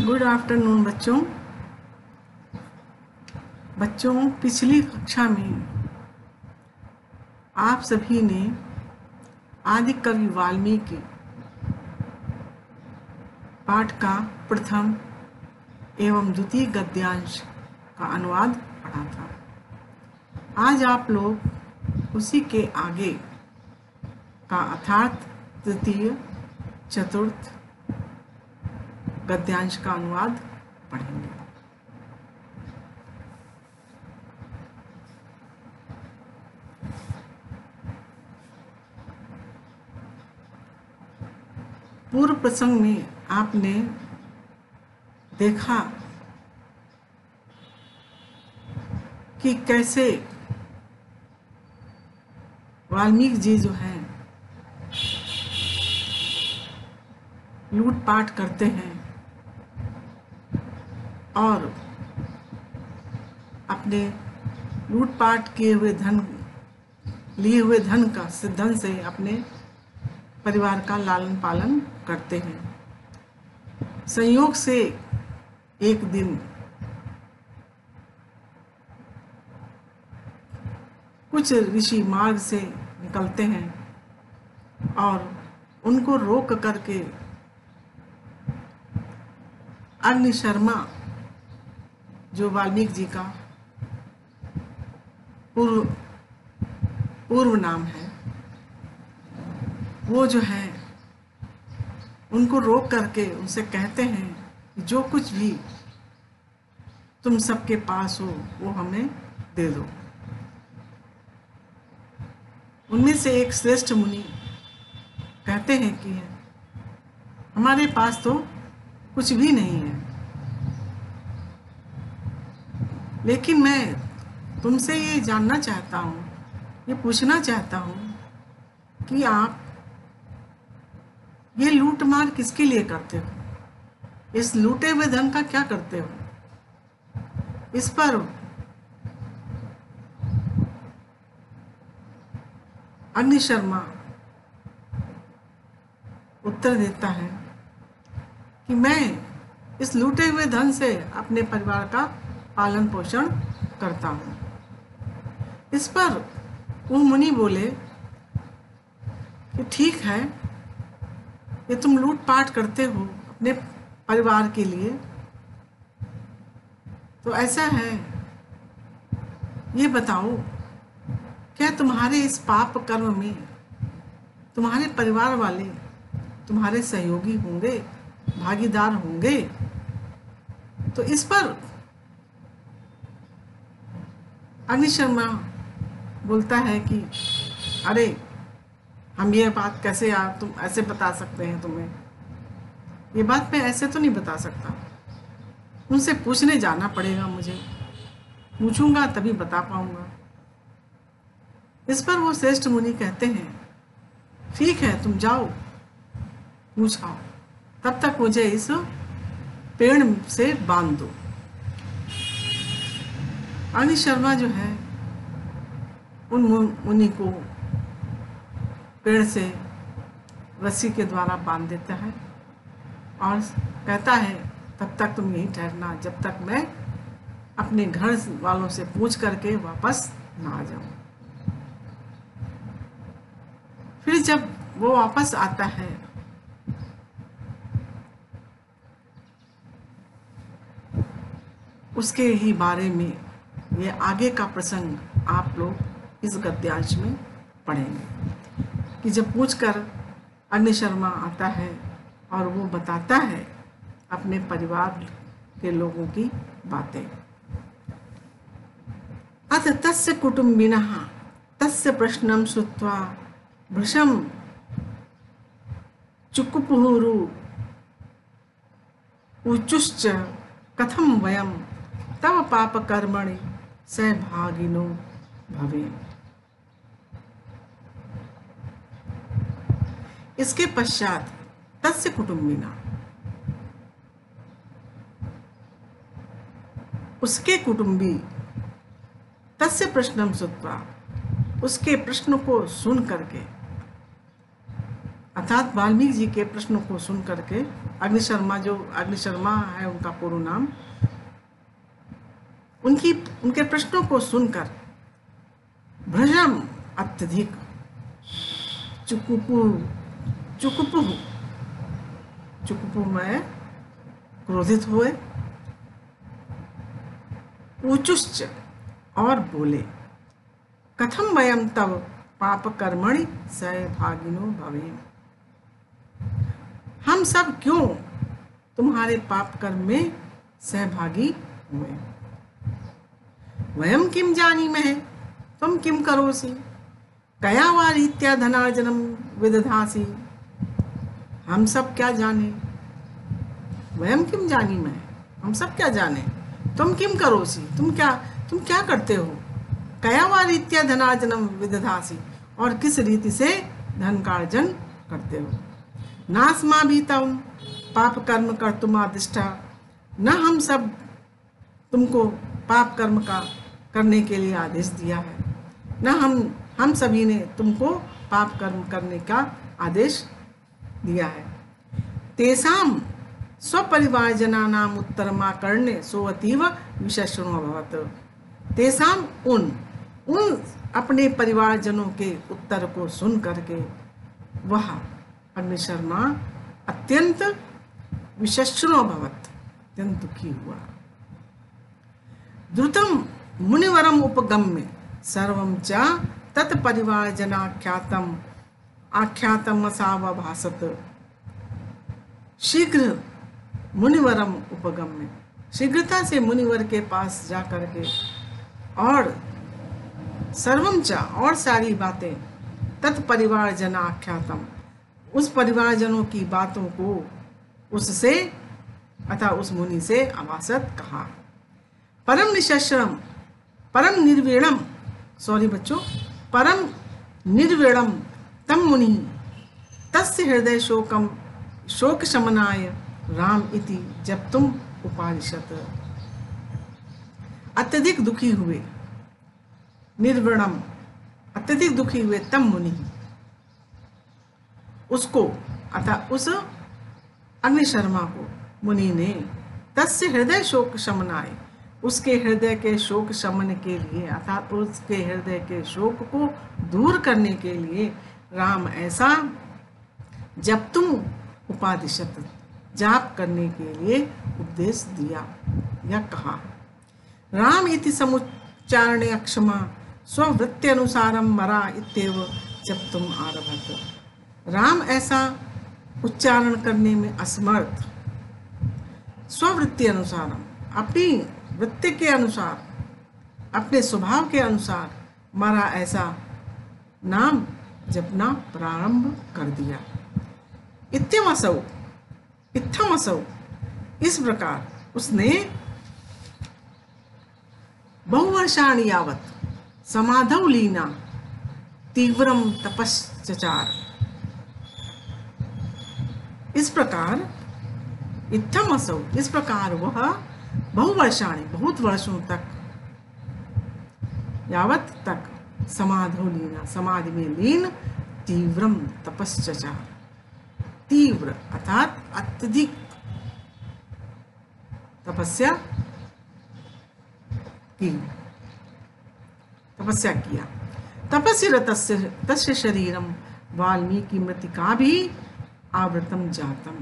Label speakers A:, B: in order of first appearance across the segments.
A: Good afternoon बच्चों पिछली कक्षा में आप सभी ने आदि कवि वाल्मीकि पाठ का प्रथम एवं द्वितीय गद्यांश का अनुवाद पढ़ा था। आज आप लोग उसी के आगे का अर्थात तृतीय चतुर्थ गद्यांश का अनुवाद पढ़ेंगे। पूर्व प्रसंग में आपने देखा कि कैसे वाल्मीकि जी जो हैं लूटपाट करते हैं और अपने लूटपाट किए हुए लिए हुए धन से अपने परिवार का लालन पालन करते हैं। संयोग से एक दिन कुछ ऋषि मार्ग से निकलते हैं और उनको रोक करके अग्नि शर्मा जो वाल्मीकि जी का पूर्व नाम है, वो जो है उनको रोक करके उनसे कहते हैं कि जो कुछ भी तुम सबके पास हो वो हमें दे दो। उनमें से एक श्रेष्ठ मुनि कहते हैं कि हमारे पास तो कुछ भी नहीं है, लेकिन मैं तुमसे ये जानना चाहता हूँ, ये पूछना चाहता हूँ कि आप ये लूट मार किसके लिए करते हो? इस लूटे हुए धन का क्या करते हो? इस पर अग्नि शर्मा उत्तर देता है कि मैं इस लूटे हुए धन से अपने परिवार का पालन पोषण करता हूँ। इस पर वो मुनि बोले कि ठीक है, ये तुम लूटपाट करते हो अपने परिवार के लिए, तो ऐसा है, ये बताओ क्या तुम्हारे इस पाप कर्म में तुम्हारे परिवार वाले तुम्हारे सहयोगी होंगे, भागीदार होंगे? तो इस पर अग्नि शर्मा बोलता है कि अरे हम ये बात कैसे तुम ऐसे बता सकते हैं? तुम्हें ये बात मैं ऐसे तो नहीं बता सकता, उनसे पूछने जाना पड़ेगा, मुझे पूछूंगा तभी बता पाऊंगा। इस पर वो श्रेष्ठ मुनि कहते हैं ठीक है, तुम जाओ पूछ आओ, तब तक मुझे इस पेड़ से बांध दो। अग्नि शर्मा जो है उन मुनि को पेड़ से रस्सी के द्वारा बांध देता है और कहता है तब तक तुम यहीं ठहरना, जब तक मैं अपने घर वालों से पूछ करके वापस ना आ जाऊं। फिर जब वो वापस आता है उसके ही बारे में ये आगे का प्रसंग आप लोग इस गद्यांश में पढ़ेंगे कि जब पूछकर अग्नि शर्मा आता है और वो बताता है अपने परिवार के लोगों की बातें। अथ तस्य कुटुम्बिनः तस्य प्रश्नं श्रुत्वा भृशं चुकुपुरु ऊचुश्च कथं वयं तव पाप कर्मणि सहभागिनो भवेम। इसके पश्चात तस्य कुटुम्बिना, उसके कुटुंबी, तस्य प्रश्नं श्रुत्वा, उसके प्रश्न को सुन करके, अर्थात वाल्मीकि जी के प्रश्नों को सुन करके अग्निशर्मा, जो अग्निशर्मा है उनका पूर्ण नाम, उनके प्रश्नों को सुनकर भ्रजम अत्यधिक चुकुपु में क्रोधित हुए, ऊचुश्च और बोले, कथम वयम तव पाप कर्मणि सहभागिनो भवेम, हम सब क्यों तुम्हारे पाप कर्म में सहभागी हुए। वयम किम जानीमहे तुम किम करोसि, कया वा रीत्या धनार्जनम विदधासि, हम सब क्या जाने। वयम किम जानीमहे, हम सब क्या जाने। तुम किम करोसि, तुम क्या करते हो। कया वा रीत्या धनार्जनम विदधासि, और किस रीति से धन का अर्जन करते हो। नास्मा भी तम पाप कर्म कर्तुम आदिष्टा, न हम सब तुमको पाप कर्म का करने के लिए आदेश दिया है, न हम सभी ने तुमको पाप कर्म करने का आदेश दिया है। तेसाम स्वपरिवार जनानाम उत्तरमाकर्ण्य सो अतीव विशेषणो अभवत, तेसाम उन अपने परिवारजनों के उत्तर को सुन करके वह अग्निशर्मा अत्यंत विशेषणो अभवत, अत्यंत दुखी हुआ। द्रुतम मुनिवरम उपगम्य सर्वं च तत्परिवारजनाख्यातम आख्यातम असावभासत, शीघ्र मुनिवरम उपगम्य, शीघ्रता से मुनिवर के पास जा करके, और सर्वम च और सारी बातें, तत्परिवार जना आख्यातम उस परिवारजनों की बातों को उससे अतः उस मुनि से अभासत कहा। परम निशस्त्रम परम निर्वीणम, सॉरी बच्चों, परम निर्वीणम तम मुनि तस्य हृदय शोक शमनाय राम इति जब तुम उपादिशत, अत्यधिक दुखी हुए, निर्विणम अत्यधिक दुखी हुए तम मुनि, उसको अतः उस अग्निशर्मा को मुनि ने तस्य हृदय शोक शमनाय, उसके हृदय के शोक शमन के लिए अर्थात उसके हृदय के शोक को दूर करने के लिए राम ऐसा जब तुम उपादिशत जाप करने के लिए उपदेश दिया या कहा। राम इति समुच्चारणे अक्षमा स्ववृत्ति अनुसारम मरा इत्येव जब तुम आरभत, राम ऐसा उच्चारण करने में असमर्थ, स्ववृत्ति अनुसारम अपनी वृत्ति के अनुसार, अपने स्वभाव के अनुसार मरा ऐसा नाम जपना प्रारंभ कर दिया। इत्थम असौ इस प्रकार उसने बहुवर्षाणि यावत् समाधौ लीना तीव्रम तपश्चचार, इस प्रकार इत्थम असौ इस प्रकार वह बहुवर्षाणि बहुत वर्षों तक, यावत तक, समाधौ लीना समाधि में लीन, तीव्रम तपश्चचार तीव्र अर्थात अत्यधिक तपस्या किया। तपस्या तस्य शरीरम वाल्मीकि मृतिका भी आवृतम जातम,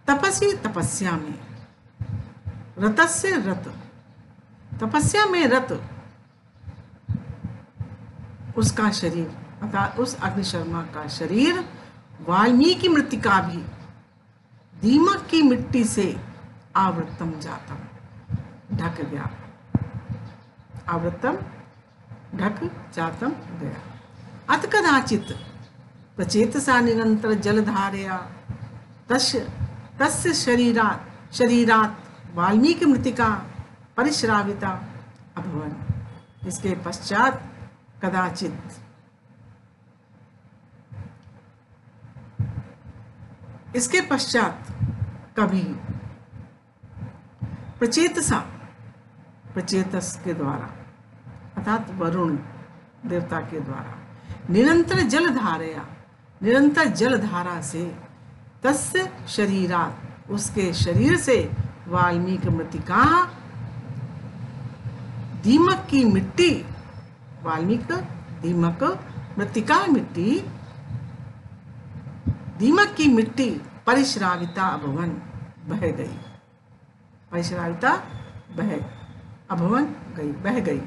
A: तपसी तपस्या में, रतस्य रत तपस्या में रत उसका शरीर अर्थात उस अग्निशर्मा का शरीर वाल्मीकि मृतिका भी दीमक की मिट्टी से आवृतम जातम ढक गया, आवृतम ढक जातम गया। अत कदाचित प्रचेतसा निरंतर जलधारया तस्य शरीरात वाल्मीकि मृतिका परिश्राविता अभवन, इसके पश्चात कदाचित इसके पश्चात कभी प्रचेतस के द्वारा अर्थात वरुण देवता के द्वारा निरंतर जलधारया, निरंतर जलधारा से, तस्य शरीरात, उसके शरीर से, वाल्मीकि मृतिका, दीमक की मिट्टी, वाल्मीकि दीमक, मृतिका मिट्टी, दीमक की मिट्टी परिश्राविता अभवन, बह गई, परिश्राविता अभवन गई, बह गई।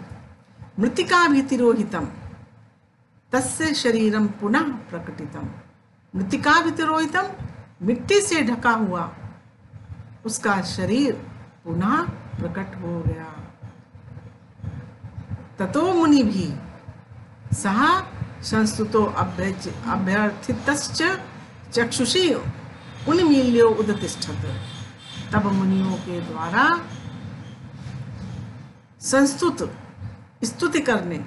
A: मृतिका भी तिरोहितम, तस्य शरीरम पुनः प्रकटितम, मृतिका भी तिरोहितम, मिट्टी से ढका हुआ उसका शरीर पुनः प्रकट हो गया। ततो मुनि भी सह संस्तुतो अभ्यर्थितश्च चक्षुषी उन्मील्यो उदतिष्ठत्, तब मुनियों के द्वारा संस्तुत, स्तुति करने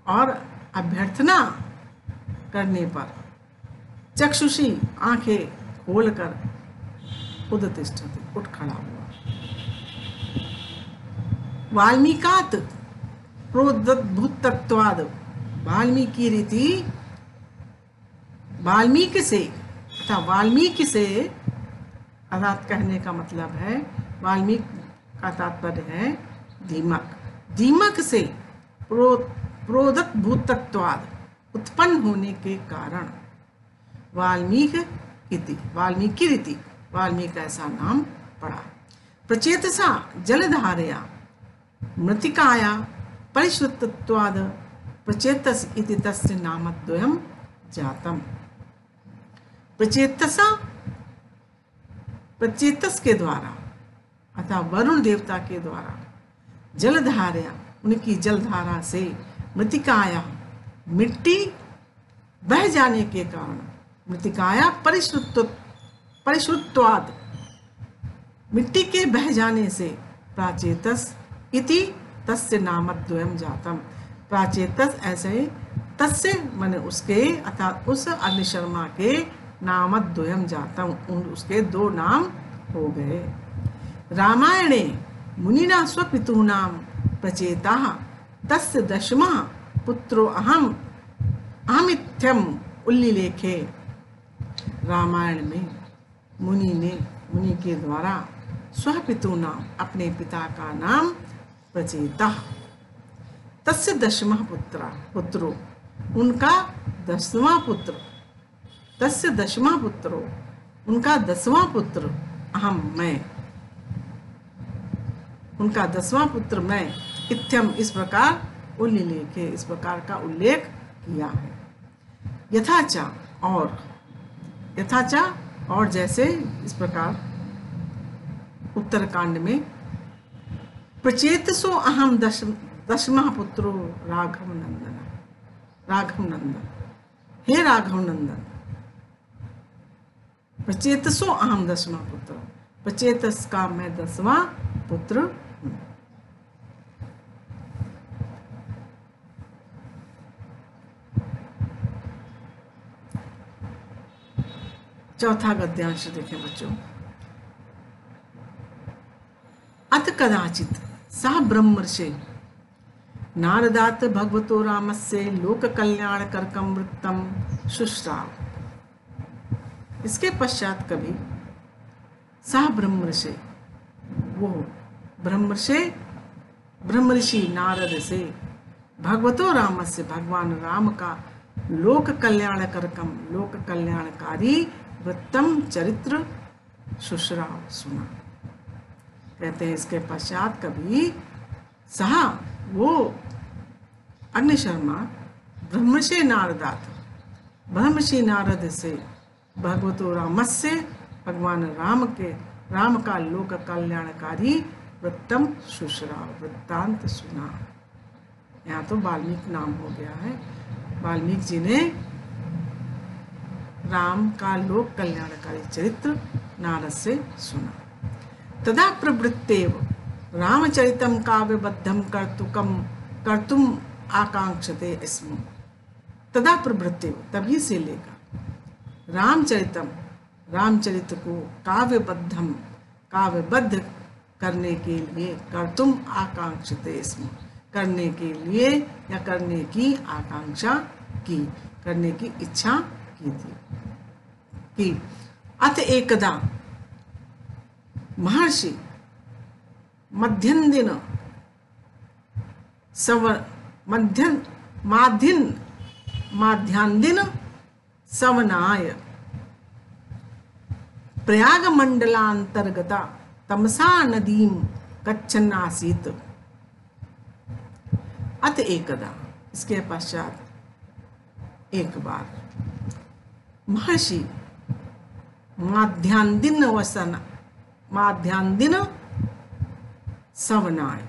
A: और अभ्यर्थना करने पर चक्षुषी, आंखें खोलकर, उदतिष्ठत्, उठ खड़ा हुआ। वाल्मीकात प्रोद्भूतत्वाद, वाल्मीकि रीति, वाल्मीकि से, अर्थात वाल्मीकि से, अर्थात कहने का मतलब है, वाल्मीकि का तात्पर्य है दीमक, दीमक से प्रोद्भूतत्वाद, उत्पन्न होने के कारण, वाल्मीकि इति, वाल्मीकि रीति, वाल्मीकि ऐसा नाम पड़ा। प्रचेतसा जलधारया, मृतिकाया परिश्रुतत्वाद, प्रचेतस इति तस्य नामद्वयम् जातम्। प्रचेतसा, प्रचेतस के द्वारा अथवा वरुण देवता के द्वारा, जलधारया, उनकी जलधारा से, मृतिकाया, मिट्टी बह जाने के कारण, मृतिकाया परिश्रुतत्वाद, मिट्टी के बह जाने से, प्राचेतस इति तस्य नामद्वयम् जातम्, प्राचेतस ऐसे, तस्य माने उसके, अर्थात उस अग्निशर्मा के, नामद्वयम् जातम्, उसके दो नाम हो गए। रामायणे मुनिना स्वपितॄणां प्रचेताः तस्य दशमः पुत्रो अहमित्यम् उल्लिलेखे। रामायण में मुनि के द्वारा स्वपितॄणां, अपने पिता का नाम, प्रचेता, तस्य दशमः पुत्रो, उनका 10वां पुत्र, तस्य 10वां पुत्रो, उनका 10वां पुत्र, अहम, मैं, उनका 10वां पुत्र मैं, इत्यम, इस प्रकार, उल्लेखे, इस प्रकार का उल्लेख किया है। यथाचा, और, यथाचा, और जैसे, इस प्रकार उत्तरकांड में, प्रचेतसो अहम दशमः पुत्रो राघव नंदन, राघव नंदन, हे राघव नंदन, प्रचेतसो अहम 10वां पुत्र, प्रचेतस का मैं 10वां पुत्र हूँ। चौथा गद्यांश देखें बच्चों। अथ कदाचित सा ब्रह्मर्षि नारदात भगवतो रामस्य लोक कल्याण करकम वृत्तम शुश्राव। इसके पश्चात कभी सह ब्रह्मर्षि, वो ब्रह्मर्षि नारद से, भगवतो रामस्य, भगवान राम का, लोक कल्याण करकम, लोक कल्याणकारी, वृत्तम, चरित्र, शुश्राव, सुना। कहते हैं इसके पश्चात कभी सहा, वो अग्निशर्मा, ब्रह्मर्षि नारदात, ब्रह्मर्षि नारद से, भगवतो रामस्य, भगवान राम का लोक कल्याणकारी वृत्तम शुश्राव, वृत्तांत सुना। यहाँ तो वाल्मीकि नाम हो गया है। वाल्मीकि जी ने राम का लोक कल्याणकारी चरित्र नारद से सुना। तदा प्रवृत्तेव रामचरितम काव्यबद्धम कर्तुम आकांक्षते स्म। तदा प्रवृत्तेव, तभी से लेकर, रामचरित को काव्यबद्ध करने के लिए, कर्तुम आकांक्षते स्म, करने के लिए या करने की आकांक्षा की, करने की इच्छा की थी कि अत एकदा महर्षि मध्यान्ह माध्यान्ह सवनाय प्रयाग मंडलांतर्गता तमसा नदीम गच्छन् आसीत्। अत एकदा, इसके पश्चात एक बार, महर्षि माध्यान्ह सवनाय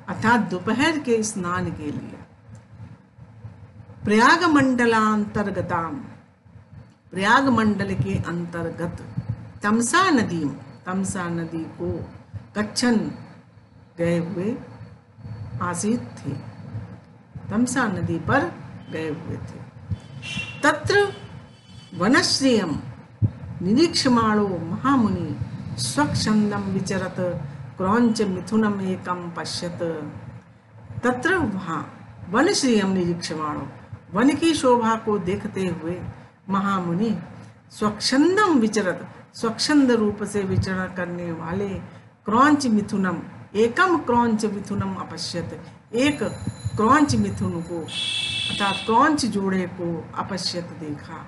A: अर्थात दोपहर के स्नान के लिए प्रयाग मंडलांतर्गताम, प्रयाग मंडल के अंतर्गत तमसा नदी को गच्छन गए हुए आसीत थे, तमसा नदी पर गए हुए थे। तत्र वनश्रियम निरीक्षमाणो महामुनि स्वच्छंदम विचरत क्रौंच मिथुनम एकम पश्यत। तत्र वहाँ वनश्रियम निरीक्षमाणो, वन की शोभा को देखते हुए महामुनि स्वच्छंदम विचरत, स्वच्छंद रूप से विचरण करने वाले क्रौंच मिथुनम, एकम क्रौंच मिथुनम अपश्यत, एक क्रौंच मिथुन को अर्थात क्रौंच जोड़े को अपश्यत देखा।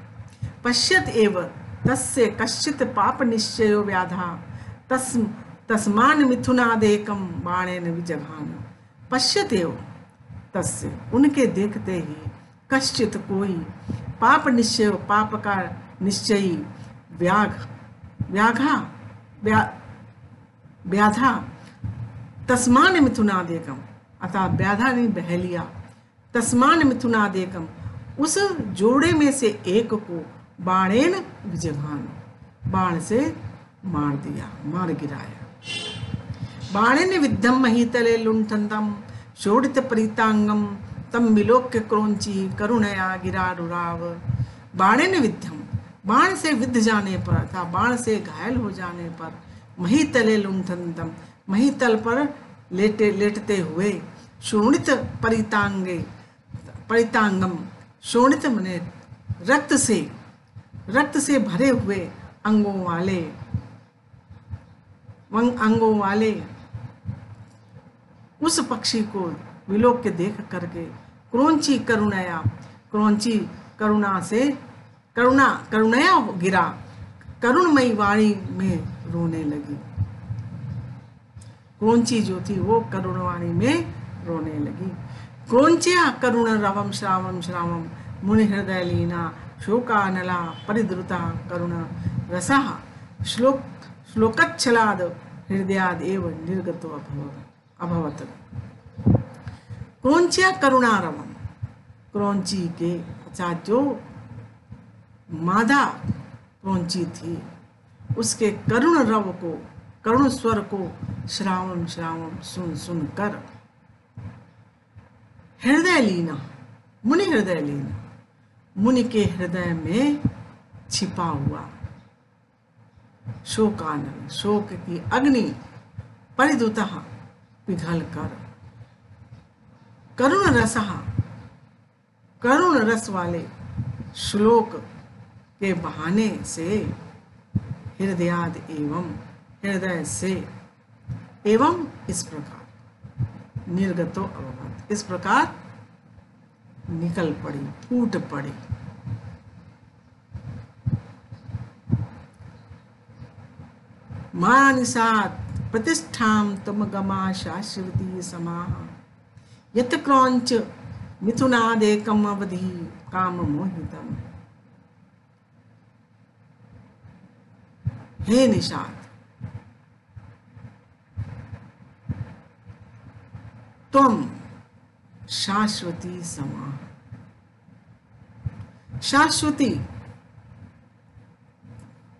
A: पश्यत एव तस्य कश्चित पाप निश्चयो व्याधा तस्मान मिथुनादेकम बाणेन विजघान। पश्यत एव तस्य, उनके देखते ही, कश्चित कोई, पाप निश्चय, पाप का निश्चयी, व्याधा तस्मान मिथुनादेकम अर्थात व्याधा नहीं बहलिया, तस्मान मिथुनादेकम उस जोड़े में से एक को बाणेन विजघान, बाण से मार दिया, मार गिराया। बाणेन विद्धम महीतले लुंठन्तम शोडित परितांगम तम विलोक्य क्रोंची करुणया गिरारुराव। बाणेन विद्धम, बाण से विद्ध जाने पर अर्थात बाण से घायल हो जाने पर, महीतले लुंठन्तम महीतल पर लेटते हुए, शोणित परितांगम, शोणित मने रक्त से भरे हुए अंगों वाले उस पक्षी को विलोक के देख करके क्रोंची करुणया, क्रोंची करुणया गिरा, करुणमयी वाणी में रोने लगी। क्रोंची जो थी वो करुणवाणी में रोने लगी। क्रोंच्या करुण रवम श्रावम मुनि हृदय लीना शोकानला परिद्रुता करुण रसः श्लोकच्छलाद हृदयाद एव निर्गतो अभवत। क्रोंच्या करुणारवम, क्रोंची के अच्छा जो मादा क्रोंची थी उसके करुण रव को, करुण स्वर को श्रावण सुन कर हृदय लीना, मुनि हृदय लीना, मुनि के हृदय में छिपा हुआ शोकानल, शोक की अग्नि परिदुतः पिघल कर, करुण रस वाले श्लोक के बहाने से हृदयाद एवं, हृदय से एवं इस प्रकार निर्गतो अभवत, इस प्रकार निकल पड़ी, फूट पड़ी। मानिसात प्रतिष्ठाम तुम गमा शाश्वती समाह यत क्रौंच मिथुनादेकम अवधि काम मोहितम। हे निषाद, तुम शाश्वती समा, शाश्वती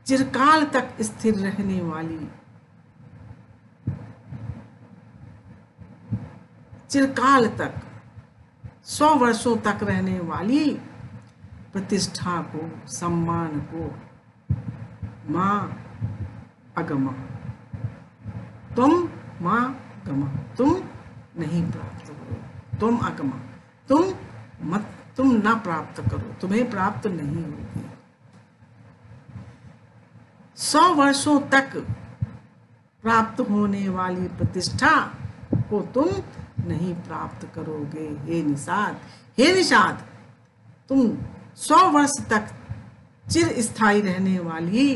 A: चिरकाल तक स्थिर रहने वाली, चिरकाल तक 100 वर्षों तक रहने वाली प्रतिष्ठा को, सम्मान को मां अगमा, तुम मां गमा, तुम नहीं प्राप्त करो, तुम अगमा, तुम मत तुम ना प्राप्त करो, तुम्हें प्राप्त नहीं होगी। 100 वर्षों तक प्राप्त होने वाली प्रतिष्ठा को तुम नहीं प्राप्त करोगे। हे निषाद, हे निषाद, तुम 100 वर्ष तक चिर स्थायी रहने वाली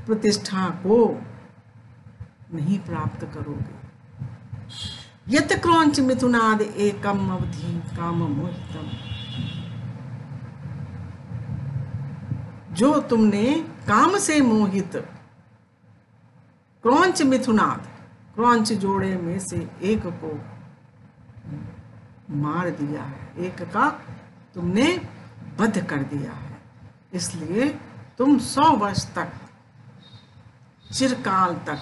A: प्रतिष्ठा को नहीं प्राप्त करोगे। यत क्रौंच मिथुनाद एकम अवधि काम मोहितम, जो तुमने काम से मोहित क्रौंच मिथुनाद, क्रौंच जोड़े में से एक को मार दिया है, एक का तुमने वध कर दिया है, इसलिए तुम 100 वर्ष तक, चिरकाल तक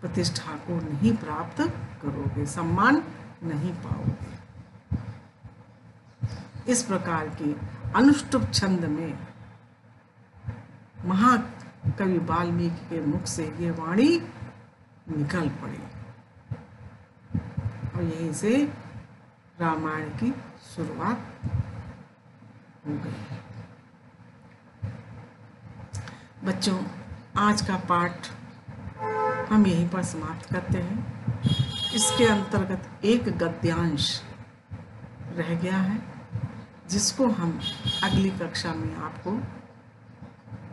A: प्रतिष्ठा को नहीं प्राप्त करोगे, सम्मान नहीं पाओगे। इस प्रकार की अनुष्टुप छंद में महाकवि वाल्मीकि के मुख से ये वाणी निकल पड़ी और यहीं से रामायण की शुरुआत हो गई। बच्चों, आज का पाठ हम यहीं पर समाप्त करते हैं। इसके अंतर्गत एक गद्यांश रह गया है, जिसको हम अगली कक्षा में आपको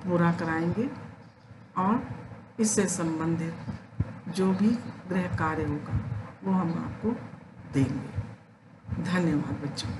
A: पूरा कराएंगे और इससे संबंधित जो भी गृह कार्य होगा वो हम आपको देंगे। धन्यवाद बच्चों।